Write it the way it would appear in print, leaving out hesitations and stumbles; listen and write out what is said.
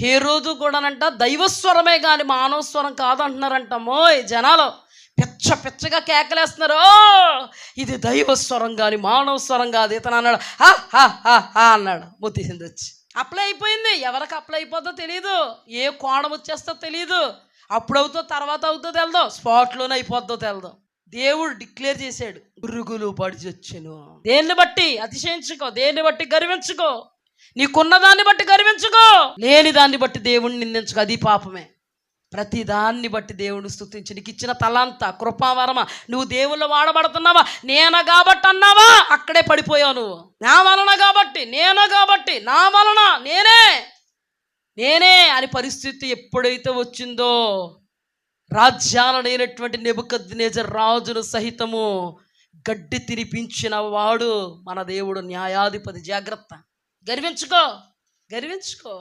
హేరోదు కూడానంట దైవస్వరమే కానీ మానవ స్వరం కాదంటున్నారంటమ్మో ఈ జనాలు. పిచ్చగా కేకలేస్తున్నారు. ఇది దైవస్వరం కానీ మానవ స్వరం కాదు. ఇతను అన్నాడు హా హా హా హా అన్నాడు. ముత్తేసింది వచ్చి అప్లై అయిపోయింది. ఎవరికి అప్లై అయిపోద్దో తెలియదు, ఏ కోణం వచ్చేస్తో తెలియదు, అప్పుడు అవుతో తర్వాత అవుతో తెలదు, స్పాట్లోనే అయిపోద్దో తెలదు. దేవుడు డిక్లేర్ చేశాడు, పురుగులు పడిచొచ్చెను. దేన్ని బట్టి అతిశయించుకో, దేన్ని బట్టి గర్వించుకో, నీకున్న దాన్ని బట్టి గర్వించుకో, లేని దాన్ని బట్టి దేవుణ్ణి నిందించుకో, అది పాపమే. ప్రతి దాన్ని బట్టి దేవుని స్తుతించి, నీకు ఇచ్చిన తలాంత కృపావరమ, నువ్వు దేవుళ్ళు వాడబడుతున్నావా, నేను కాబట్టి అన్నావా, అక్కడే పడిపోయావు నువ్వు. నా వలన కాబట్టి, నేను కాబట్టి, నా వలన నేనే అని పరిస్థితి ఎప్పుడైతే వచ్చిందో, రాజ్యాలైనటువంటి నెబుకద్నెజరు రాజును సహితము గడ్డి తినిపించిన వాడు మన దేవుడు న్యాయాధిపతి. జాగ్రత్త, గర్వించుకో.